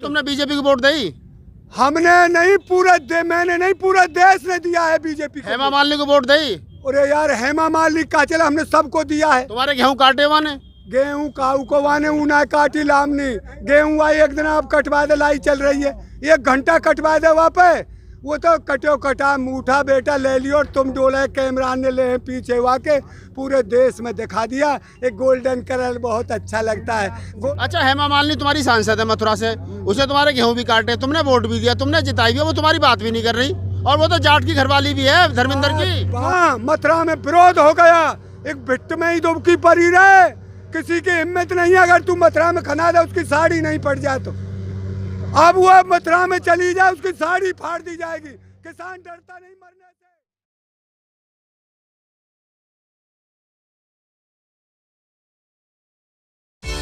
तुमने बीजेपी को वोट दी? हमने नहीं, मैंने नहीं, पूरा देश ने दिया है बीजेपी को। हेमा मालिनी को वोट दी? अरे यार, हेमा मालिनी का चला, हमने सबको दिया है। तुम्हारे गेहूं काटे हुआ ने? गेहूं काऊ को वाने ऊना काटी लामनी गेहूं आई एक दिन आप कटवा दे, लाई चल रही है, 1 घंटा कटवा दे वहाँ पे, वो तो कटो कटा मूठा बेटा ले लियो और तुम डोले कैमरा ने ले पीछे हुआ के पूरे देश में दिखा दिया। एक गोल्डन कलर बहुत अच्छा लगता है। अच्छा, हेमा मालिनी तुम्हारी सांसद है मथुरा से, उसे तुम्हारे गेहूं भी काटे, तुमने वोट भी दिया, तुमने जिताई भी, वो तुम्हारी बात भी नहीं कर रही, और वो तो जाट की घरवाली भी है, धर्मेंद्र की। हाँ, मथुरा में विरोध हो गया, एक भिट्ट में ही दुबकी पड़ी रहे, किसी की हिम्मत नहीं, अगर तू मथुरा में खना दे उसकी साड़ी नहीं पड़ जाए तो। अब वो मथुरा में चली जाए उसकी साड़ी फाड़ दी जाएगी। किसान डरता नहीं मरने से।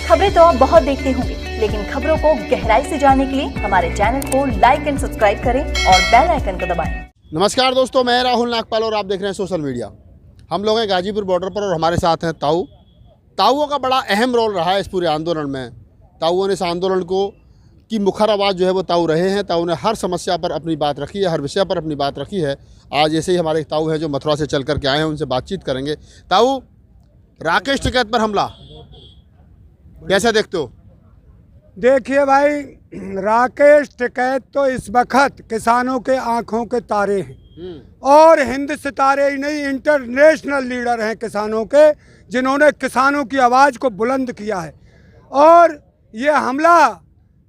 खबरें तो आप बहुत देखते होंगे, लेकिन खबरों को गहराई से जानने के लिए हमारे चैनल को लाइक एंड सब्सक्राइब करें और बेल आइकन को दबाएं। नमस्कार दोस्तों, मैं राहुल नागपाल और आप देख रहे हैं सोशल मीडिया। हम लोग हैं गाजीपुर बॉर्डर पर और हमारे साथ हैं ताऊओं का बड़ा अहम रोल रहा है इस पूरे आंदोलन में। ताऊओं ने इस आंदोलन को की मुखर आवाज़ जो है वो ताऊ रहे हैं। ताऊ ने हर समस्या पर अपनी बात रखी है, हर विषय पर अपनी बात रखी है। आज ऐसे ही हमारे एक ताऊ हैं जो मथुरा से चल कर के आए हैं, उनसे बातचीत करेंगे। ताऊ, राकेश टिकैत पर हमला कैसे देखते हो? देखिए भाई, राकेश टिकैत तो इस वक्त किसानों के आंखों के तारे हैं, और हिंद सितारे ही नहीं, इंटरनेशनल लीडर हैं किसानों के, जिन्होंने किसानों की आवाज़ को बुलंद किया है। और ये हमला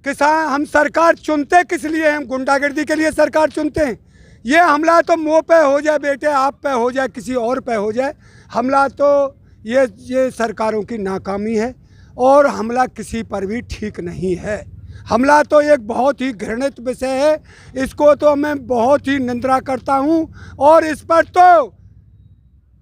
हम सरकार चुनते किस लिए? हम गुंडागर्दी के लिए सरकार चुनते हैं? ये हमला तो मुँह पे हो जाए बेटे, आप पे हो जाए, किसी और पे हो जाए, हमला तो ये सरकारों की नाकामी है, और हमला किसी पर भी ठीक नहीं है। हमला तो एक बहुत ही घृणित विषय है, इसको तो मैं बहुत ही निंदा करता हूँ। और इस पर तो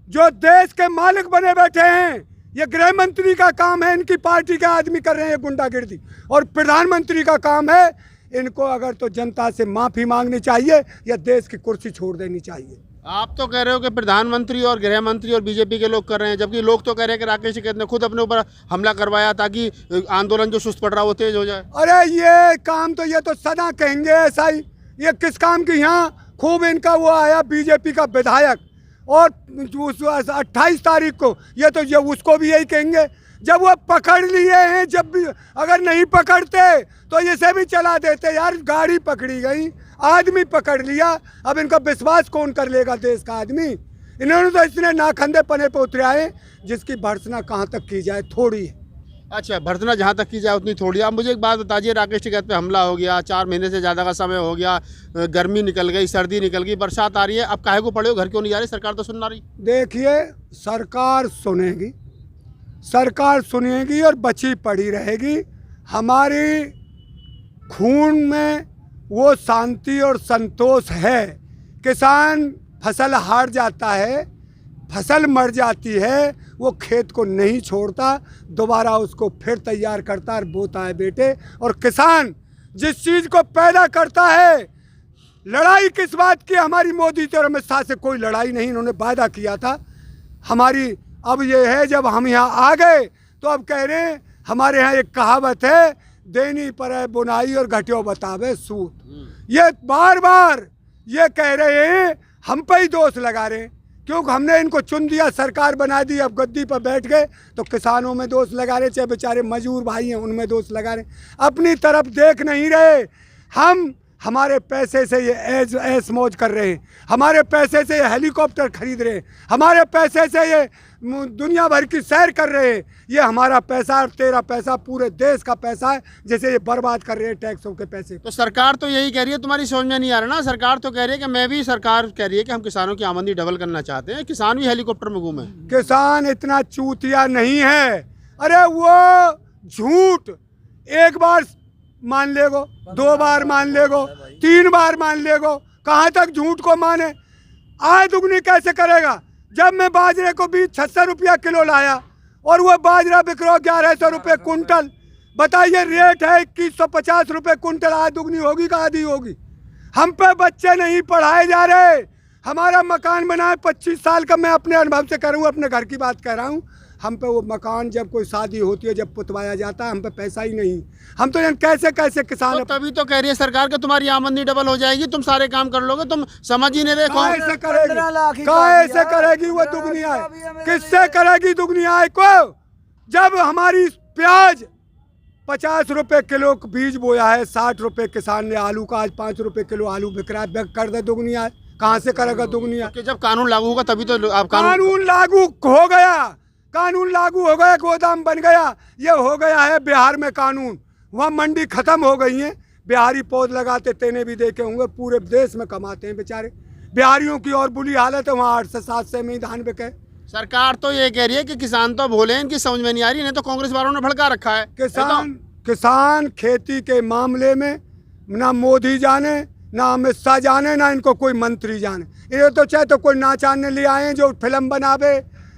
जो देश के मालिक बने बैठे हैं, ये गृह मंत्री का काम है, इनकी पार्टी के आदमी कर रहे हैं गुंडागर्दी, और प्रधानमंत्री का काम है, इनको अगर तो जनता से माफ़ी मांगनी चाहिए या देश की कुर्सी छोड़ देनी चाहिए। आप तो कह रहे हो कि प्रधानमंत्री और गृह मंत्री और बीजेपी के लोग कर रहे हैं, जबकि लोग तो कह रहे हैं कि राकेश टिकैत ने खुद अपने ऊपर हमला करवाया ताकि आंदोलन जो सुस्त पड़ रहा वो तेज हो जाए। अरे ये काम तो ये तो सदा कहेंगे ऐसा ही, ये किस काम की? यहाँ खूब इनका वो आया बीजेपी का विधायक, और 28 तारीख को ये उसको भी यही कहेंगे, जब वो पकड़ लिए हैं, जब भी अगर नहीं पकड़ते तो इसे भी चला देते। यार, गाड़ी पकड़ी गई, आदमी पकड़ लिया, अब इनका विश्वास कौन कर लेगा देश का आदमी? इन्होंने तो इतने नाखंदे पने पे उतरे आए जिसकी भर्त्सना कहाँ तक की जाए थोड़ी है। अच्छा, भर्त्सना जहाँ तक की जाए उतनी थोड़ी। आप मुझे एक बात बताइए, राकेश टिकैत पे हमला हो गया, 4 महीने से ज़्यादा का समय हो गया, गर्मी निकल गई, सर्दी निकल गई, बरसात आ रही है, अब काहे को पड़े हो, घर क्यों नहीं जा रही? सरकार तो सुन ना रही। देखिए, सरकार सुनेगी और बची पड़ी रहेगी। हमारी खून में वो शांति और संतोष है। किसान फसल हार जाता है, फसल मर जाती है, वो खेत को नहीं छोड़ता, दोबारा उसको फिर तैयार करता और बोता है बेटे। और किसान जिस चीज़ को पैदा करता है, लड़ाई किस बात की? हमारी मोदी और अमित शाह से कोई लड़ाई नहीं, इन्होंने वादा किया था हमारी। अब ये है, जब हम यहाँ आ गए तो अब कह रहे हैं, हमारे यहाँ एक कहावत है, देनी पर है बुनाई और घटियो बतावे सूत। ये बार बार ये कह रहे हैं, हम पे ही दोष लगा रहे हैं, क्योंकि हमने इनको चुन दिया, सरकार बना दी, अब गद्दी पर बैठ गए तो किसानों में दोष लगा रहे, चाहे बेचारे मजदूर भाई हैं उनमें दोष लगा रहे, अपनी तरफ देख नहीं रहे। हमारे पैसे से ये ऐश मौज कर रहे हैं, हमारे पैसे से ये हेलीकॉप्टर खरीद रहे हैं, हमारे पैसे से ये दुनिया भर की सैर कर रहे हैं। ये हमारा पैसा और तेरा पैसा, पूरे देश का पैसा है, जैसे ये बर्बाद कर रहे हैं टैक्सों के पैसे। तो सरकार तो यही कह रही है, तुम्हारी समझ में नहीं आ रहा ना? सरकार तो कह रही है कि सरकार कह रही है कि हम किसानों की आमदनी डबल करना चाहते हैं, किसान भी हेलीकॉप्टर में घूमे। किसान इतना चूतिया नहीं है। अरे वो झूठ एक बार मान लेगो, 2 बार मान लेगो, 3 बार मान लेगो, कहाँ तक झूठ को माने? आय दुगनी कैसे करेगा? जब मैं बाजरे को 26 रुपया किलो लाया और वो बाजरा बिक रहा 1100 रुपये कुंटल, बताइए रेट है 2150 रुपये कुंटल, आय दुगनी होगी का आधी होगी? हम पे बच्चे नहीं पढ़ाए जा रहे। हमारा मकान बना है 25 साल का, मैं अपने अनुभव से करूँ, अपने घर की बात कह रहा हूँ। हम पे वो मकान जब कोई शादी होती है जब पुतवाया जाता है हम पे पैसा ही नहीं। हम तो कैसे कैसे किसान तो तभी तो कह रही है सरकार कि तुम्हारी आमदनी डबल हो जाएगी, तुम सारे काम कर लोगे, तुम समझ ही नहीं रहे कौन कैसे करेगी, कैसे करेगी वो दुगनी आय, किससे करेगी दुगनी आय को। जब हमारी प्याज 50 रुपए किलो बीज बोया है, 60 रुपए किसान ने आलू का, आज 5 रुपए किलो आलू बिक रहा है, कर दे दुगनी आय, कहाँ से करेगा दुगनी आय। कि जब कानून लागू होगा तभी तो आप कानून लागू हो गया, कानून लागू हो गया, गोदाम बन गया। ये हो गया है बिहार में कानून, वहाँ मंडी खत्म हो गई है। बिहारी पौध लगाते तेने भी देखे होंगे, पूरे देश में कमाते हैं बेचारे। बिहारियों की और बुरी हालत है, वहाँ 8 से 7 से में ही धान बिके। सरकार तो ये कह रही है कि किसान तो भोले हैं, इनकी समझ में नहीं आ रही, नहीं तो कांग्रेस वालों ने भड़का रखा है। किसान खेती के मामले में ना मोदी जाने, ना अमित शाह जाने, ना इनको कोई मंत्री जाने। ये तो चाहे तो कोई नाचाने ले आए जो फिल्म बनावे,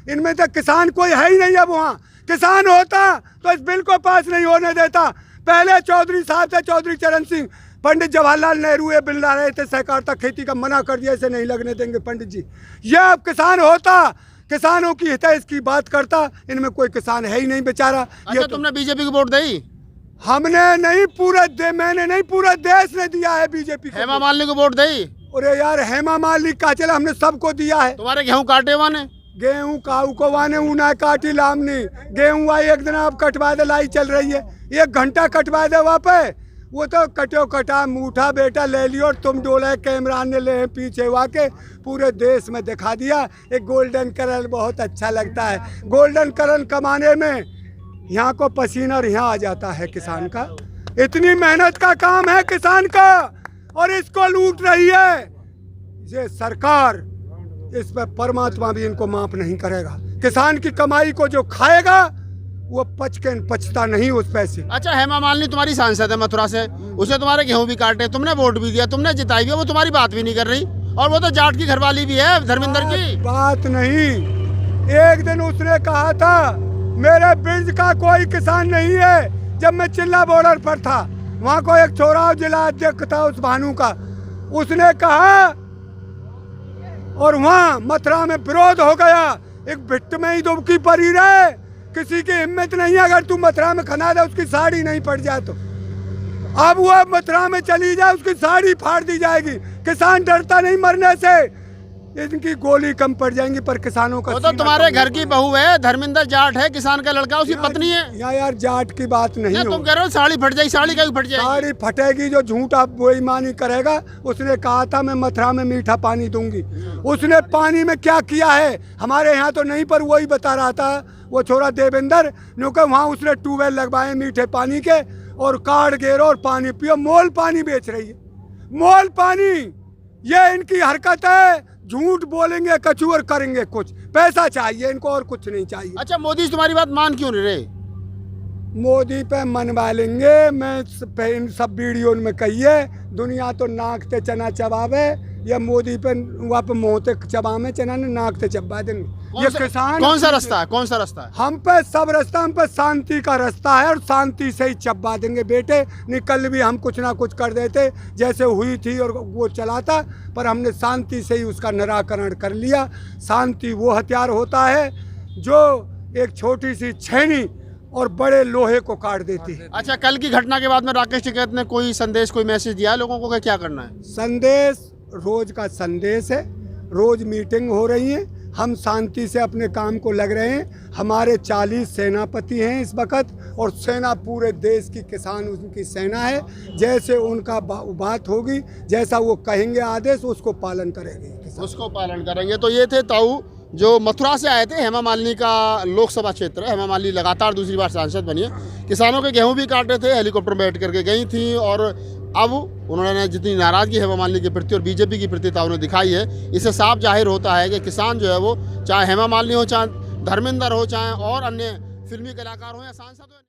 इनमें तो किसान कोई है ही नहीं। अब वहाँ किसान होता तो इस बिल को पास नहीं होने देता। पहले चौधरी साहब थे, चौधरी चरण सिंह, पंडित जवाहरलाल नेहरू ये बिल ला रहे थे, सहकारिता खेती का मना कर दिया, इसे नहीं लगने देंगे पंडित जी। ये अब किसान होता, किसानों की हितैषी की बात करता, इनमें कोई किसान है ही नहीं बेचारा। अच्छा, तुमने बीजेपी को वोट दी? हमने नहीं, मैंने नहीं, पूरा देश ने दिया है बीजेपी को। हेमा मालिनी को वोट दी? अरे यार हेमा मालिनी का चला, हमने सबको दिया है। तुम्हारे गेहूं काटे हुआ ने? गेहूं काऊ को वाने ऊना काटी लामनी, गेहूं आई एक दिन आप कटवा दे, लाई चल रही है, 1 घंटा कटवा दे वहाँ पे। वो तो कटो कटा मूठा बेटा ले लियो और तुम डोले, कैमरा ने ले पीछे हुआ के पूरे देश में दिखा दिया। एक गोल्डन कलर बहुत अच्छा लगता है, गोल्डन कलर कमाने में यहाँ को पसीना यहाँ आ जाता है किसान का। इतनी मेहनत का काम है किसान का और इसको लूट रही है ये सरकार। इस पर परमात्मा भी इनको माफ नहीं करेगा। किसान की कमाई को जो खाएगा वो पचता नहीं उस पैसे। अच्छा, हेमा मालिनी तुम्हारी सांसद है मथुरा से, उसे तुम्हारे गेहूं भी काटे, तुमने वोट भी दिया, तुमने जिताई भी, वो तुम्हारी बात भी नहीं कर रही। और वो तो जाट की घरवाली भी है, धर्मेंद्र की बात नहीं। एक दिन उसने कहा था मेरे ब्रिज का कोई किसान नहीं है। जब मैं चिल्ला बॉर्डर पर था, वहाँ को एक छोरा जिला अध्यक्ष था उस भानु का, उसने कहा और वहाँ मथुरा में विरोध हो गया। एक भिट्ट में ही दुबकी पड़ी रहे, किसी की हिम्मत नहीं है अगर तू मथुरा में खना दे उसकी साड़ी नहीं पड़ जाए तो। अब वो मथुरा में चली जाए उसकी साड़ी फाड़ दी जाएगी। किसान डरता नहीं मरने से, इनकी गोली कम पड़ जाएंगी, पर किसानों का। वो तो तुम्हारे घर की बहू है, धर्मेंद्र जाट है, किसान का लड़का, उसकी पत्नी है। यार जाट की बात नहीं हो। तुम कह रहे हो साड़ी फट जाएगी, साड़ी का भी फट जाएगी। साड़ी फटेगी, जो झूठा बेईमानी करेगा। उसने कहा था मैं मथुरा में मीठा पानी दूंगी, उसने पानी में क्या किया है हमारे यहाँ तो नहीं, पर वही बता रहा था वो छोरा देवेंद्र नुका। वहाँ उसने ट्यूबवेल लगवाए मीठे पानी के और कार्ड गेरो और पानी पियो। मोल पानी बेच रही है, मोल पानी। ये इनकी हरकत है, झूठ बोलेंगे कछु और करेंगे कुछ। पैसा चाहिए इनको और कुछ नहीं चाहिए। अच्छा, मोदी तुम्हारी बात मान क्यों नहीं रहे? मोदी पे मनवा लेंगे। मैं इन सब वीडियो में कहिए, दुनिया तो नाक ते चना चबावे, या मोदी पे वहाँ पे मुँह ते चबावे चना ने नाक ते चबा देंगे। ये किसान कौन सा रास्ता है, कौन सा रास्ता है? हम पे सब रास्ता, हम पे शांति का रास्ता है और शांति से ही चबा देंगे बेटे। निकल भी हम कुछ ना कुछ कर देते जैसे हुई थी और वो चलाता, पर हमने शांति से ही उसका निराकरण कर लिया। शांति वो हथियार होता है जो एक छोटी सी छेनी और बड़े लोहे को काट देती है। अच्छा, कल की घटना के बाद में राकेश टिकैत ने कोई संदेश, कोई मैसेज दिया है लोगों को कि क्या करना है? संदेश रोज का संदेश है, रोज मीटिंग हो रही है, हम शांति से अपने काम को लग रहे हैं। हमारे 40 सेनापति हैं इस वक्त और सेना पूरे देश की किसान उनकी सेना है। जैसे उनका बात होगी, जैसा वो कहेंगे आदेश, उसको पालन करेंगे, उसको पालन करेंगे। तो ये थे ताऊ जो मथुरा से आए थे। हेमा मालिनी का लोकसभा क्षेत्र है, हेमा मालिनी लगातार दूसरी बार सांसद बनी है। किसानों के गेहूं भी काटे थे, हेलीकॉप्टर में बैठ करके गई थी और अब उन्होंने जितनी नाराज़गी हेमा मालिनी के प्रति और बीजेपी की प्रति ताऊ ने दिखाई है, इससे साफ जाहिर होता है कि किसान जो है वो, चाहे हेमा मालिनी हो, चाहे धर्मेंद्र हो, चाहे और अन्य फिल्मी कलाकार हो या सांसद हो।